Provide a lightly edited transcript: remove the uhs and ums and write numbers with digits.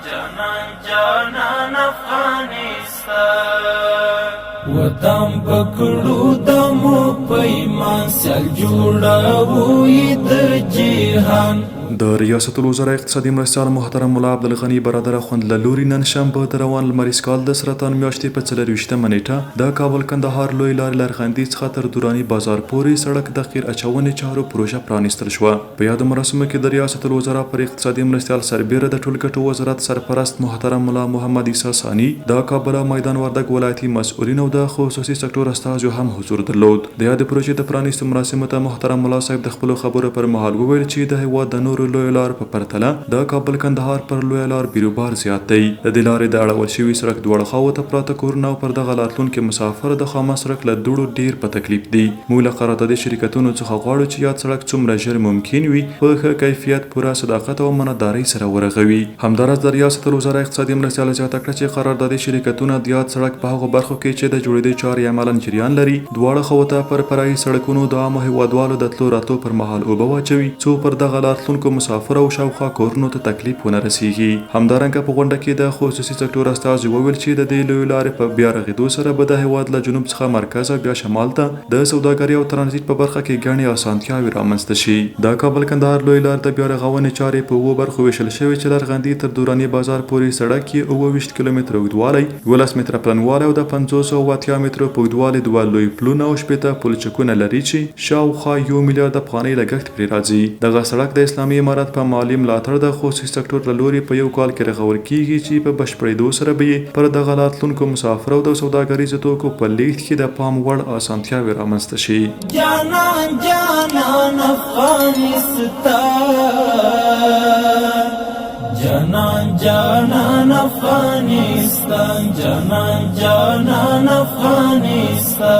جانان جانان افغانستان وطن پکړو د مو پیمان سل جوړوي د جهان د ریاست الوزرا اقتصادي مرستیال محترم ملا عبدالغني برادر خوند له لوري نن شنبه د روان لمریز کال د سرطان میاشتې په 24مه نیټه د کابل کندهار لوی لارې لرغندي څخه تر دراني بازار پورې سړک د قیر اچونې چارو پروژه پرانیستل شوه. په یاد مراسمو کې د ریاست الوزرا پر اقتصادي مرستیال سربیره د ټولګټو وزارت سرپرست محترم ملا محمد عیسی ثاني د کابل میدان وردګ ولایتي مسؤلین او د خصوصي سکتور استازو هم حضور درلود. د یاد پروژې د پرانیستو مراسمو ته محترم ملا صاحب د خپل خبرو پر مهال وویل چې د هیواد د نورو لوی لار په پرتله د کابل کندهار پر لوی لار بیروبار زیات دی. د دې لارې د اړول شوي سړک دواړه خواو ته پراته کورونه او پر دغه لارتلونکي مسافر د خامه سړک له دوړو ډیر په تکلیف دي. موږ له قراردادي شرکتونو څخه غواړو چې یاد سړک څومره ژر ممکن وي په ښه کیفیت، پوره صداقت او امانتدارۍ سره ورغوي. همداراز د ریاست الوزرا اقتصادي مرستیال زیاته کړه چې قراردادي شرکتونه د یاد سړک په هغو برخو کې چې د جوړېدو چارې عملاً جریان لري دواړه خواو ته پر فرعي سړکونو د عامو هیوادوالو د تلو راتلو پر مهال اوبه واچوي څو پر دغه لارتلونکو مسافر او شاوخوا کورونو ته تکلیف ونه رسیږي. همدارنګه په غونډه کې د خصوصي سکتور استازو وویل چې د دې لوی لارې په بیا رغېدو سره به د هیواد له جنوب څخه مرکز او بیا شمال ته د سوداګرۍ او ترانزیت په برخه کې ګڼې اسانتیاوې رامنځته شي. د کابل کندهار لوی لار د بیا رغونې چارې په 7 برخو ویشل شوې چې لرغندي تر دراني بازار پورې سړک یې 28 کیلومتره اوږدوالی، 12 متره پلنوالی او د 580 مترو په اوږدوالي 2 لوی پلونه او 18 پلچکونه لري چې شاوخوا 1 میلیارډ افغانۍ لګښت پرې راځي. دغه سړک د اسلامي امارت په مالي ملاتړ د خصوصي سکتور له لوري په یو کال کې رغول کیږي چې په بشپړېدو سره به پر دغه راتلونکو مسافر او د سوداګریزو توکو په لیږد کې د پام وړ اسانتیاوې رامنځته شي. جانان جانان افغانستان جانان جانان افغانستان جانان جانان افغانستان